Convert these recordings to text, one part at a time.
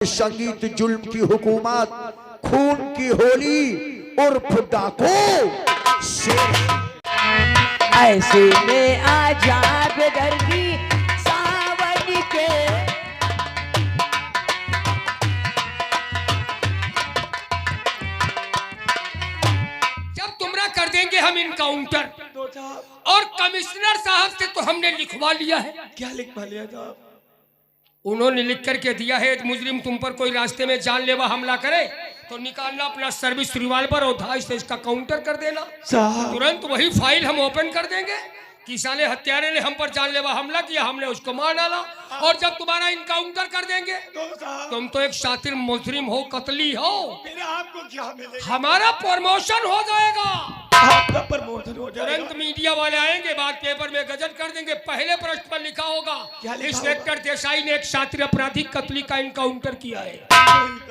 संगीत जुल्म की हुकूमत, खून की होली उर्फ डाको ऐसे में आजा बेदर्दी सावन के। जब तुमरा कर देंगे हम इनकाउंटर, और कमिश्नर साहब से तो हमने लिखवा लिया है। क्या लिखवा लिया साहब? उन्होंने लिख करके दिया है, मुजरिम तुम पर कोई रास्ते में जानलेवा हमला करे तो निकालना अपना सर्विस रिवॉल्वर और 2.5 से इसका काउंटर कर देना। तुरंत वही फाइल हम ओपन कर देंगे कि साले हत्यारे ने हम पर जानलेवा हमला किया, हमने उसको मार डाला, और जब तुम्हारा इनकाउंटर कर देंगे तुम तो एक शातिर मुजरिम हो, कतली हो, फिर आपको क्या मिलेगा? हमारा प्रमोशन हो जाएगा। आपका प्रमोशन हो जाएगा। तुरंत मीडिया वाले आएंगे, बाद पेपर में गजट कर देंगे, पहले पृष्ठ पर लिखा होगा इंस्पेक्टर देसाई ने एक शातिर अपराधी कतली का इनकाउंटर किया है।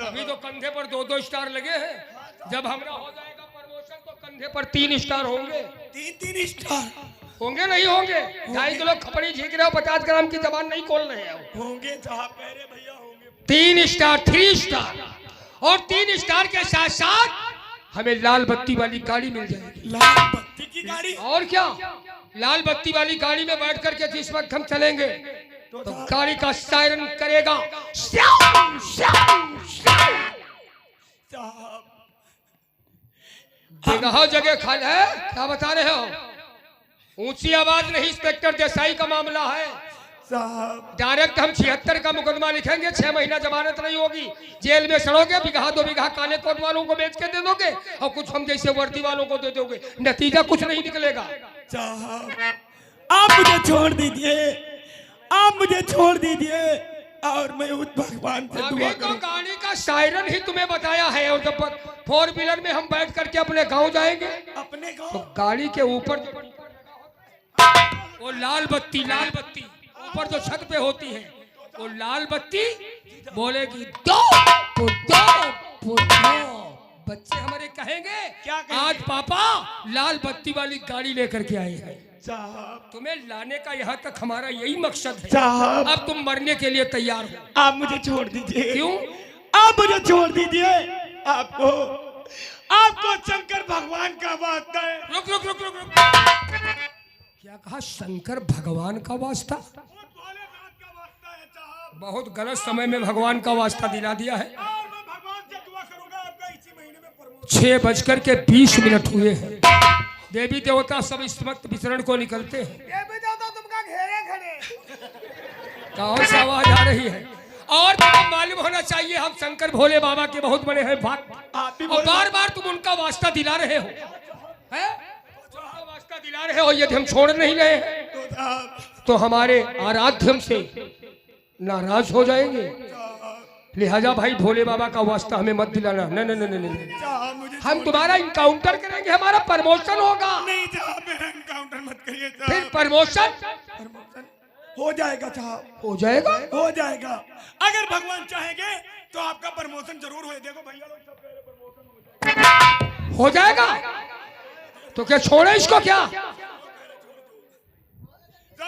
अभी तो कंधे पर 2-2 स्टार लगे हैं, जब हमारा हो जाएगा प्रमोशन तो कंधे पर 3 स्टार होंगे। 3 स्टार होंगे नहीं होंगे? 2.5 किलो खपड़ी झीक रहे हो, 50 ग्राम की जबान नहीं खोल रहे हो। होंगे साहब, मेरे भैया होंगे। 3 स्टार, 3 स्टार, और 3 स्टार के साथ साथ हमें लाल बत्ती वाली गाड़ी मिल जाएगी। लाल बत्ती की गाड़ी? और क्या, लाल बत्ती वाली गाड़ी में बैठ करके जिस वक्त हम चलेंगे तो गाड़ी का सायरन करेगा श्याम श्याम श्याम। साहब जगह जगह खाल है, क्या बता रहे हो? ऊंची आवाज नहीं, इंस्पेक्टर देसाई का मामला है साहब। डायरेक्ट हम 76 का मुकदमा लिखेंगे, 6 महीना जमानत नहीं होगी, जेल में सड़ोगे, बिगहा 2 बिगहा काले कोट वालों को बेच के दे दोगे और कुछ हम जैसे वर्दी वालों को दे दोगे, नतीजा कुछ नहीं निकलेगा। साहब आप मुझे छोड़ दीजिए, आप मुझे छोड़ दीजिए, और मैं उस भगवान से अभी दुआ तो करूं। गाड़ी का सायरन ही तुम्हें बताया है, और जब 4 व्हीलर में हम बैठ करके अपने गांव जाएंगे अपने तो गांव गाड़ी के ऊपर वो लाल बत्ती ऊपर जो छत पे होती है, वो लाल बत्ती बोलेगी दो तो दो। बच्चे हमारे कहेंगे क्या कहेंगे? आज पापा लाल बत्ती वाली गाड़ी लेकर के आए हैं। साहब तुम्हें लाने का यहाँ तक हमारा यही मकसद है। साहब अब तुम मरने के लिए तैयार हो। आप मुझे छोड़ दीजिए। क्यों? आप मुझे छोड़ दीजिए। आपको शंकर भगवान का वास्ता है। रुक रुक रुक रुक रुक। क्या कहा? शंकर भगवान का वास्ता? भोलेनाथ का वास्ता है साहब। बहुत गलत समय में भगवान का वास्ता दिला दिया है। और मैं भगवान से दुआ करूंगा आपका इसी महीने में प्रमोशन। 6:20 हुए हैं। देवी देवता सब इस वक्त विचरण को निकलते हैं। देवी देवता तुमका घेरे खड़े। कौन सी आवाज आ रही है? और तुम्हें मालूम होना चाहिए हम शंकर भोले बाबा के बहुत बड़े हैं भक्त, और बार बार तुम उनका वास्ता दिला रहे हो, हैं? उनका वास्ता दिला रहे हो, यदि हम छोड़ नहीं रहे हैं तो हमारे आराध्य से नाराज हो जाएंगे। लिहाजा भाई भोले बाबा का वास्ता हमें मत दिलाना। नहीं, हम तुम्हारा इनकाउंटर करेंगे, हमारा प्रमोशन होगा। नहीं साहब, मेरा इनकाउंटर मत करिए साहब। फिर प्रमोशन हो जाएगा साहब, हो जाएगा। हो जाएगा। अगर भगवान चाहेंगे तो आपका प्रमोशन जरूर हो। देखो भैया लोग सब कह रहे प्रमोशन हो जाएगा। तो क्या छोड़े इसको? क्या सब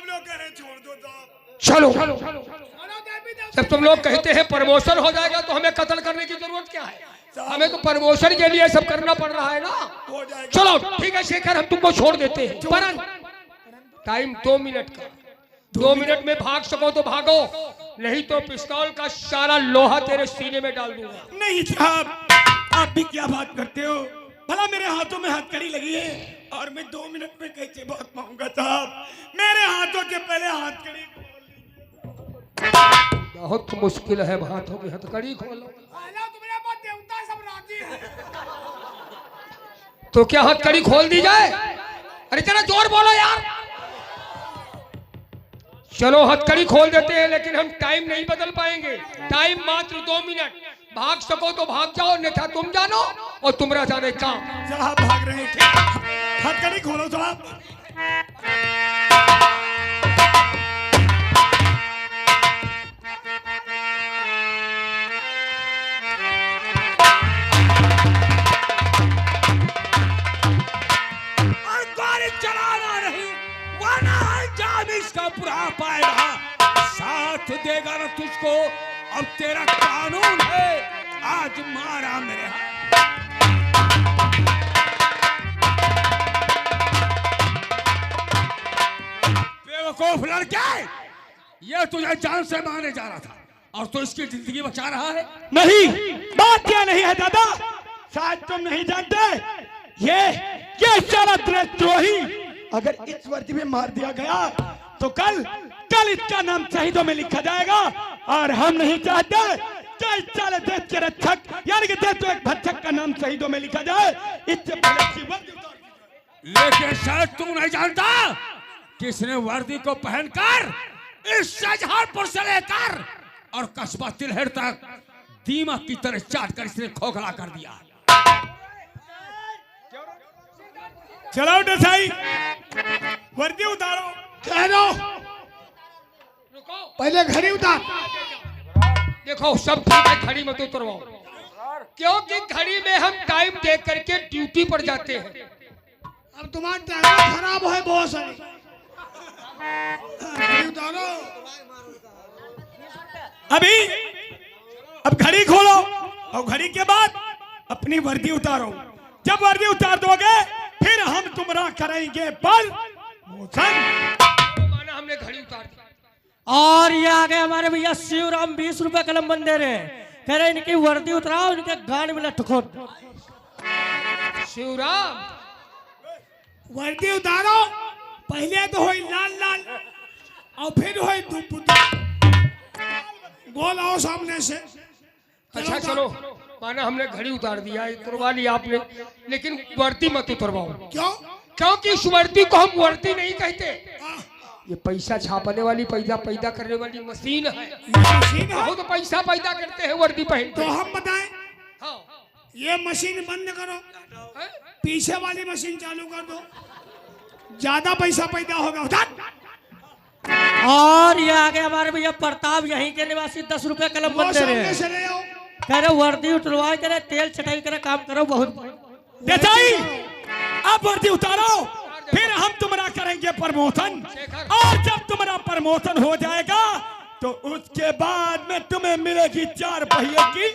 लोग कह रहे छोड़ दो साहब। चलो, जब तुम लोग कहते हैं प्रमोशन हो जाएगा तो हमें कत्ल करने की जरूरत क्या है? हमें तो प्रमोशन के लिए सब करना पड़ रहा है ना। हो जाएगा। चलो ठीक है शेखर, हम तुमको छोड़ देते हैं, परंतु टाइम 2 मिनट का। 2 मिनट में भाग सको तो भागो, नहीं तो पिस्तौल का सारा लोहा तेरे सीने में डाल दूंगा। नहीं साहब, आप भी क्या बात करते हो? भला मेरे हाथों में हथकड़ी लगी है और मैं 2 मिनट में कैसे भाग पाऊंगा साहब? मेरे हाथों के पहले हथकड़ी बहुत मुश्किल है, हाथों की हथकड़ी खोलो। तो क्या हथकड़ी खोल दी जाए? अरे जरा जोर बोलो यार। चलो हथकड़ी खोल देते हैं, लेकिन हम टाइम नहीं बदल पाएंगे। टाइम मात्र 2 मिनट। भाग सको तो भाग जाओ, अन्यथा तुम जानो और तुमरा जाने का। साहब भाग रहे हैं, हथकड़ी खोलो साहब। चलाना नहीं, वरना अंजाम इसका बुरा पाएगा। साथ देगा ना तुझको अब तेरा कानून है, आज मारा मेरे हाथ। बेवकूफ लड़के, ये तुझे जान से मारने जा रहा था और तू इसकी जिंदगी बचा रहा है। नहीं, बात क्या नहीं है दादा, शायद तुम नहीं जानते, ये सारा देशद्रोही अगर इस वर्दी में मार दिया गया तो कल इसका नाम शहीदों में लिखा जाएगा, और हम नहीं चाहते कि इस साले देश के रक्षक यानी कि देश एक भक्षक का नाम शहीदों में लिखा जाए। इससे पहले की वर्दी उतार दीजिए। लेकिन शायद तू नहीं जानता किसने वर्दी को पहनकर इस शाहजहांपुर से लेकर और कस्बा तिलहेड़ तक दीमक की तरह चाट कर इसने खोखला कर दिया। चलो डसाई, वर्दी उतारो। कह दो, रुको, पहले घड़ी उतार। देखो सब ठीक है, घड़ी मत उतरवाओ, क्योंकि घड़ी में हम टाइम देख करके ड्यूटी पर जाते हैं। अब तुम्हारा टाइम खराब है बहुत सारी। घड़ी उतारो अभी। अब घड़ी खोलो और घड़ी के बाद अपनी वर्दी उतारो। जब वर्दी उतार दोगे फिर हम तुमरा करेंगे पर माना हमने घड़ी उतार दी। और ये आ गए हमारे भैया शिवराम, 20 रुपए कलम बन दे रहे हैं। कह रहे इनकी वर्दी उतराओ, इनके गाड़ी में ठुकोर। शिवराम, वर्दी उतारो। पहले तो होई लाल लाल और फिर होई धूप। बोल आओ सामने से। अच्छा चलो, माना हमने घड़ी उतार दिया, उतरवा लिया आपने, लेकिन वर्दी मत उतरवाओ। क्यों? क्योंकि इस वर्दी को हम वर्दी नहीं कहते, ये पैसा छापने वाली, पैदा करने वाली मशीन है। बहुत तो पैसा पैदा करते हैं वर्दी पहन तो के। हम बताएं, हाँ, ये मशीन बंद करो, पीछे वाली मशीन चालू कर दो, ज्यादा पैसा पैदा होगा। उधर। और ये आ गए हमारे भैया प्रताप, यहीं के निवासी, 10 रुपए कलम बन दे रहे हैं। से ले आओ। कह रहे वर्दी उतरवाए, कह रहे तेल छटाई करे काम करो बहुत। देसाई, अब वर्दी उतारो, फिर हम तुम्हारा करेंगे प्रमोशन, और जब तुम्हारा प्रमोशन हो जाएगा तो उसके बाद में तुम्हें मिलेगी 4 पहिए की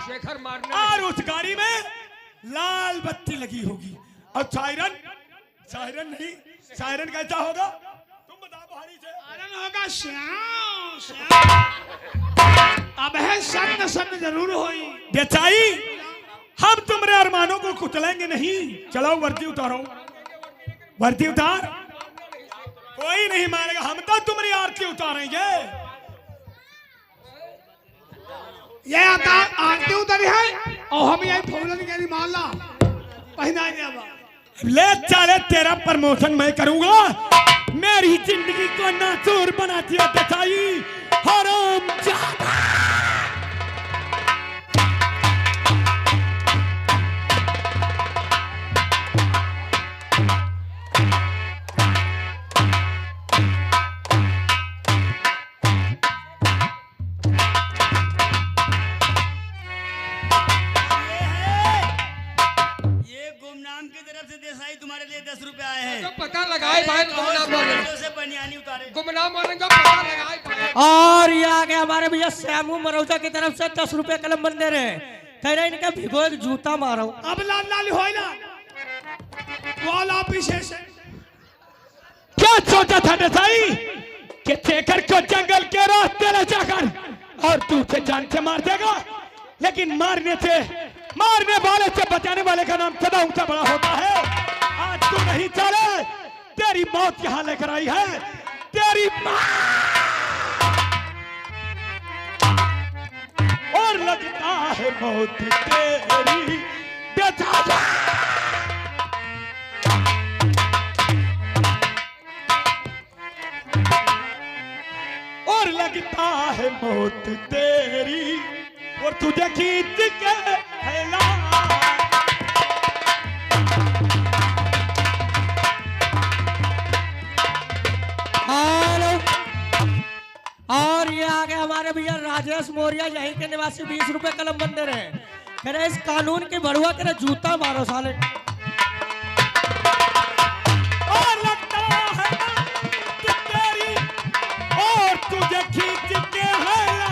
शेखर मारने। और उस गाड़ी में लाल बत्ती लगी होगी और सायरन नहीं, सायरन कैसा होगा तुम बताओ। भारी से सायरन होगा, श्याम अब है सन्न जरूर होई। बेचाई, हम तुम्हारे अरमानों को कुचलेंगे नहीं। चलो वर्दी उतारो, वर्दी उतार। कोई नहीं मारेगा, हम तो तुम्हारी आरती उतारेंगे। ये आता आरती उतारी है और हम यही फौलन के माला पहना जाएगा। ले चले, तेरा प्रमोशन मैं करूंगा। मेरी जिंदगी को नासूर बना दिया बेचाई, हराम जादा। गुमनाम की तरफ से देसाई तुम्हारे लिए 10 रुपए आए हैं। तो पता लगाए भाई, गुमनाम मानेंगे, से बनियानी उतारे। गुमनाम मानेंगे, पता लगाए भाई। और ये आ गए हमारे भैया श्यामू मरौजा की तरफ से 10 रुपए कलम बन दे रहे हैं। कह रहे इनका भिगो एक जूता मारो। अब लाल लाल हो ना, वाला पीछे से। क्या सोचा था देसाई कि शेखर को जंगल के रास्ते ले जाकर और तू उसे जान से मार देगा, लेकिन मारने वाले से बचाने वाले का नाम सदा ऊंचा बड़ा होता है। आज तू नहीं चले, तेरी मौत यहाँ लेकर आई है, तेरी माँ। और लगता है मौत तेरी बेचारा। और लगता है मौत तेरी, और तुझे खींच के फैला। और ये आ गए हमारे भैया राजेश मौर्य, यहीं के निवासी, 20 रुपए कलम बन दे रहे हैं। कह रहे इस कानून की बढ़ुआ तेरा जूता मारो साले। और लगता है तेरी, और तुझे खींच के फैला।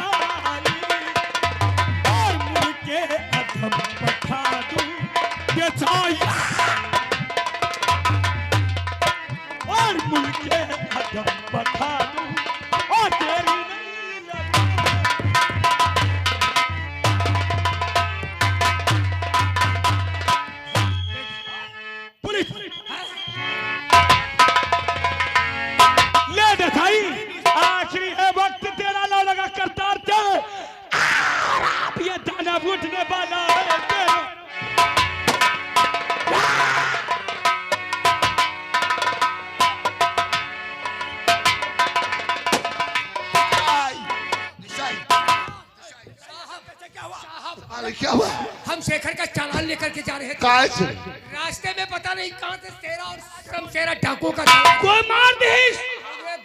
के चाहिए और मुझे कदम बता दूं और तेरी नहीं लगी। पुलिस ले दिखाई आखिरी है वक्त तेरा लो लगा करतार चल अब ये दाना उठने वाला है तेरा। क्या हुआ? हम शेखर का चालान लेकर के जा रहे थे। कहाँ से? रास्ते में पता नहीं कहां से शेरा और शमशेरा डाकू का चालान। कोई मार दे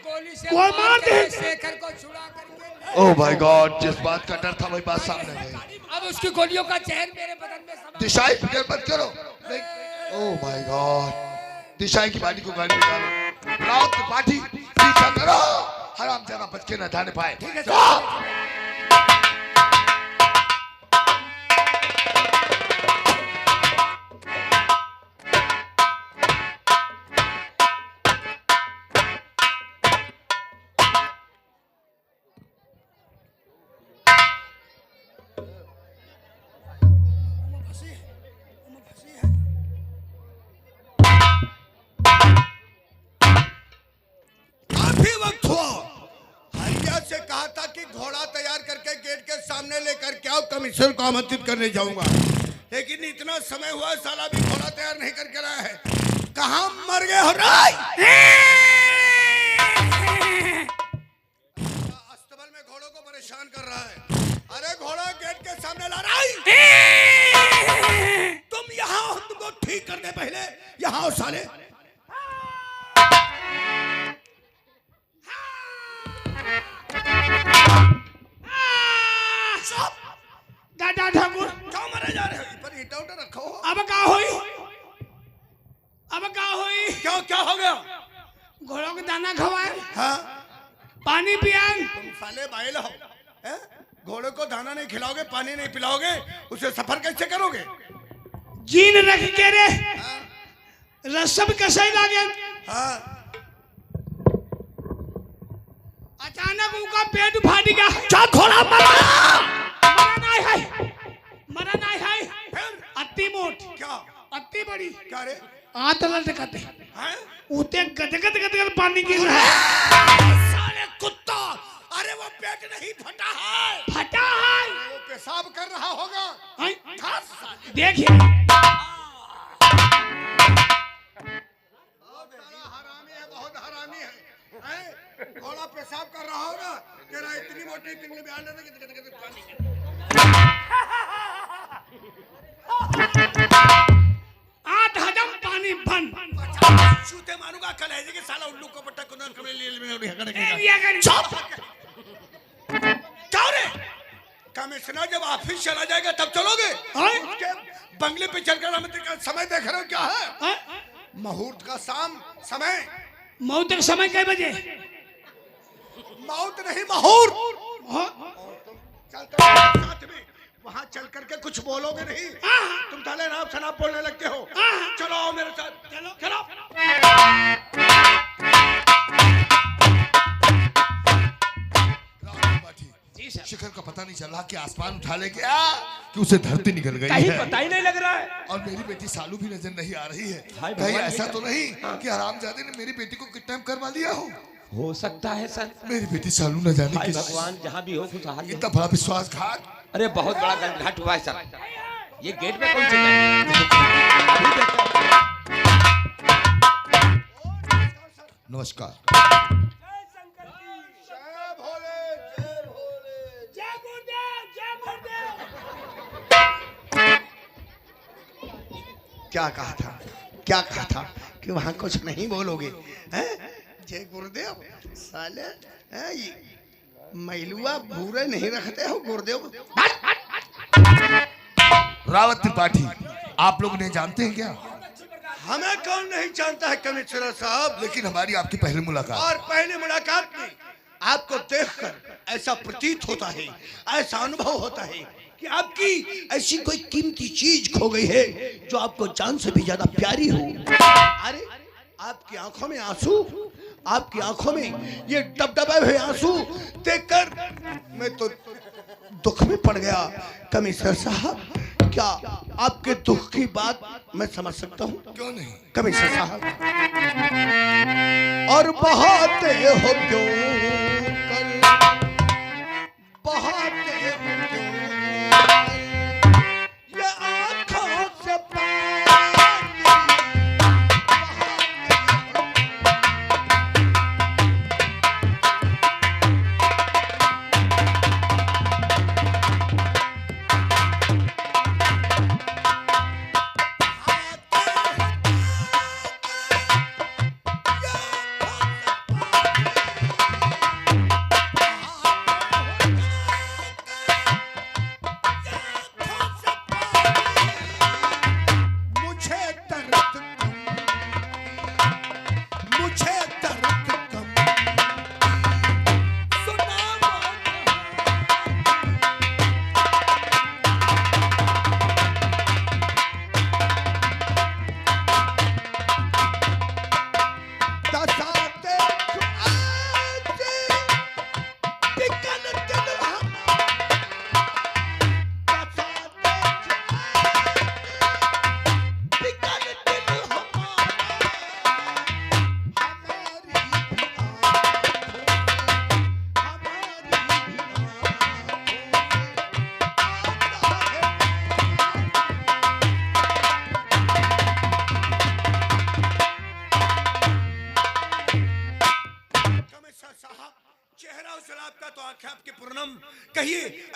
गोली से कोई मार दे। शेखर को छुड़ा करके। ओह माय गॉड, जिस बात का डर था वही बात सामने आ गई। अब उसकी गोलियों का जहर मेरे बदन में समा। दिशाई फिक्र मत करो। ओह माय गॉड, दिशाई की बाड़ी को गाड़ी निकालो। राउत पार्टी पीछा करो, हराम ज्यादा बच के न जाने पाए। ठीक है काफी वक्त हुआ। हरिया से कहा था कि घोड़ा तैयार करके गेट के सामने लेकर के आओ, कमिश्नर को आमंत्रित करने जाऊंगा, लेकिन इतना समय हुआ साला भी घोड़ा तैयार नहीं करके लाया है। कहाँ मर गए हो राय? अस्तबल में घोड़ों को परेशान कर रहा है। अरे घोड़ा गेट के सामने ला रहा है। तुम यहाँ हो, तुमको ठीक करने पहले यहाँ हो साले। दादा ठाकुर क्यों मरे जा रहे हो? पर ईटा उटा रखो। अब का होई अब का होई क्यों क्या हो गया? घोड़ों को दाना खवाए हाँ? पानी पियान तुम साले बाइल हो हैं? घोड़े को दाना नहीं खिलाओगे, पानी नहीं पिलाओगे, उसे सफर कैसे करोगे? जीन रख के रे रसम कैसे लागे। हाँ? अचानक उनका पेट फाट गया। क्या घोड़ा मरा? मरा नहीं है अति मोट क्या अति बड़ी क्या रे? आत लटकते हैं? उते गदगद गदगद पानी गिर रहा है। साले कुत्ता, अरे वो पेट नहीं फटा है, फटा है वो पेशाब कर रहा होगा। हैं? था साले। देखिए बहुत बड़ा हरामी है, बहुत हरामी है, हैं? घोड़ा पेशाब कर रहा होगा, तेरा इतनी मोटी पिंगली बयान देता कि गदगद पानी गिर। आठ हजम पानी बंद छूते मारूंगा कल है कि साला उल्लू को पट्टा कुंदन कमरे लिए में उड़ी हगड़ ए, के लिया कर। चुप क्या रे? कमिश्नर जब ऑफिस चला जाएगा तब चलोगे? हैं? उसके बंगले पे चलकर मंत्री का समय देख रहे हो क्या है? हैं? मुहूर्त का शाम समय। मौत का समय कै बजे मौत नहीं मुहूर्त। हाँ? चलते हो साथ में वहां चल करके कुछ बोलोगे नहीं। तुम साले नाम शनाब बोलने लगते हो। चलो आओ मेरे साथ, चलो चलो। शिखर का पता नहीं चला कि आसमान उठा ले गया कि उसे धरती निकल गई कहीं है। पता ही नहीं लग रहा है। और मेरी बेटी सालू भी नजर नहीं आ रही है। कहीं ऐसा तो नहीं कि हरामजादे ने मेरी बेटी को किडनैप करवा लिया हो सकता है सर। मेरी बेटी सालू न जाने भाई किस भगवान जहाँ भी हो खुशहाल हो। इतना बड़ा विश्वासघात। अरे बहुत बड़ा घाट हुआ है सर। ये गेट में कौन चल रहा है? अभी देखो। नमस्कार। क्या कहा था? क्या कहा था कि वहां कुछ नहीं बोलोगे? हैं? जय गुरुदेव साले हैं? मैलुआ भूरे नहीं रखते हो गुरुदेव। रावत त्रिपाठी, आप लोग नहीं जानते हैं क्या? हमें कौन नहीं जानता है कमिश्नर साहब, लेकिन हमारी आपकी पहली मुलाकात। और पहली मुलाकात में आपको देखकर ऐसा प्रतीत होता है, ऐसा अनुभव होता है कि आपकी ऐसी कोई कीमती चीज खो गई है जो आपको जान से भी ज्यादा प्यारी हो। अरे आपकी आंखों में आंसू, आपकी आंखों में ये डबडबे हुए आंसू देखकर मैं तो दुख में पड़ गया। कमिश्नर साहब, क्या आपके दुख की बात मैं समझ सकता हूँ? क्यों नहीं कमिश्नर साहब, और बहाते हो क्यों कर, बहाते हो क्यों ये आँखों से पानी,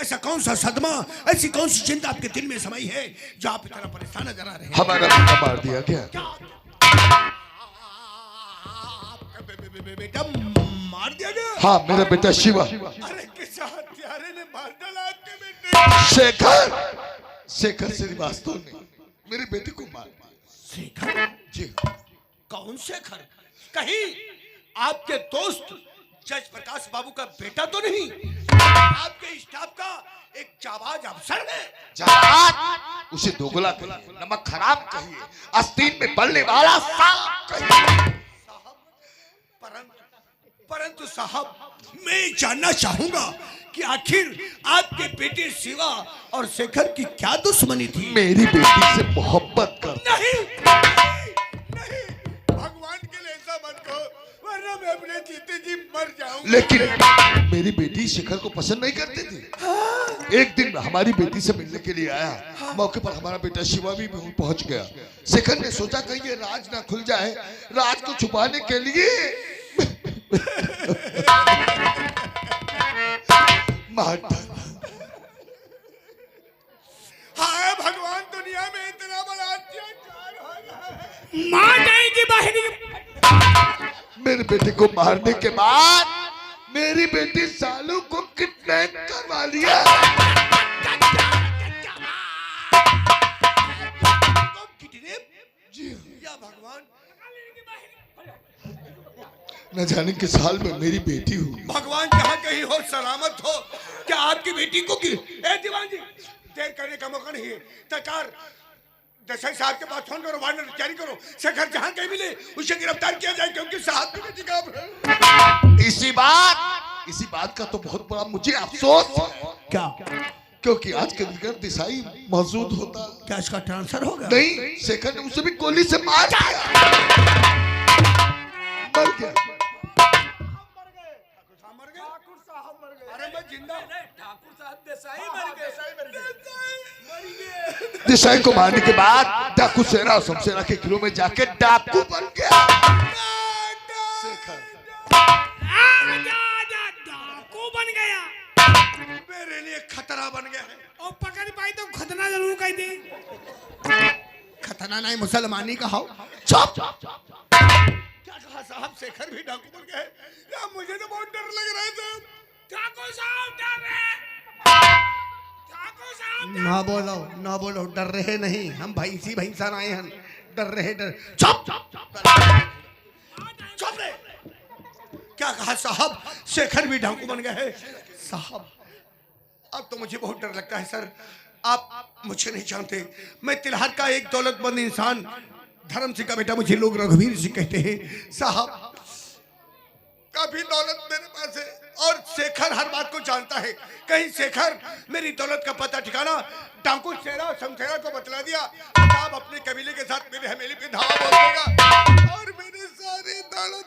ऐसा कौन सा सदमा, ऐसी कौन सी चिंता आपके दिल में समाई है जो आप इतना परेशान नजर आ रहे हैं? हमारा बेटा मार दिया गया। बेटा मार दिया गया? हाँ, मेरा बेटा शिवा। अरे किस हत्यारे ने मार डाला आपके बेटे? शेखर, शेखर श्रीवास्तव ने मेरे बेटे को मार दिया। शेखर? जी। कौन शेखर? कहीं आपके दोस्त जज प्रकाश बाबू का बेटा तो नहीं? आपके स्टाफ का एक जाबाज अफसर है? जाबाज? उसे दोगला कहिए, नमक खराब कहिए, आस्तीन में पलने वाला सांप कहिए। परंतु साहब, मैं जानना चाहूंगा कि आखिर आपके बेटे शिवा और शेखर की क्या दुश्मनी थी? मेरी बेटी से मोहब्बत कर। नहीं, नहीं, भगवान के लिए ऐसा मत कहो, वरना मैं अपने जीते जी मर जाऊंगा। लेकिन मेरी बेटी शेखर को पसंद नहीं करती थी। एक दिन हमारी बेटी से मिलने के लिए आया, मौके पर हमारा बेटा शिवा भी पहुंच गया। शेखर ने सोचा कहीं ये राज ना खुल जाए, राज को छुपाने के लिए मार डाला। हाय भगवान, दुनिया में इतना बड़ा अत्याचार हो रहा है। मार जाएगी बहनी। मेरे बेटे को मारने के बाद मेरी बेटी सालू को किडनैप करवा लिया। जी या भगवान, न जाने किस हाल में मेरी बेटी हुई। भगवान जहाँ कहीं हो सलामत हो। क्या आपकी बेटी को ए दीवान जी, देर करने का मौका नहीं है। तत्काल देसाई साहब के पास फोन करो, वारंट जारी करो, शेखर जहाँ कहीं मिले उसे गिरफ्तार किया जाए, क्योंकि साहब की बेटी का इसी बात का तो बहुत बड़ा मुझे अफसोस है। क्या? क्योंकि आज के दिन दिसाई मौजूद होता। क्या इसका ट्रांसफर होगा? नहीं, शेखर ने उसे भी गोली से मार दिया। मर गया। अरे मैं जिंदा। ठाकुर साहब देसाई मर गए। देसाई को मारने के बाद डाकू सेना और शमशेरा के किलो में जाके डाकू बन गया। शेखर डाकू बन गया, मेरे लिए खतरा बन गया है। और पकड़ पाई तो खतना जरूर कह दे। खतना नहीं, मुसलमानी का हो। चुप। क्या कहा साहब? शेखर भी डाकू बन गए? या मुझे तो बहुत डर लग रहा है साहब। ठाकुर साहब डर रहे, ठाकुर साहब ना बोलो, ना बोलो, डर रहे नहीं, हम भैंसी भैंसान आए हैं, डर रहे डर। चुप चुप चुप रे। क्या कहा साहब? शेखर भी डाकू बन गया है साहब। अब तो मुझे बहुत डर लगता है सर। आप मुझे नहीं जानते, मैं तिलहर का एक दौलतमंद इंसान, धर्म सिंह का बेटा, मुझे लोग रघुवीर सिंह कहते हैं साहब। काफी दौलत मेरे पास है और शेखर हर बात को जानता है। कहीं शेखर मेरी दौलत का पता ठिकाना डाकू शेरा शमशेरा को बतला दिया, आप अपने कबीले के साथ मेरे हवेली पे धावा बोल देगा और मेरे सारी दौलत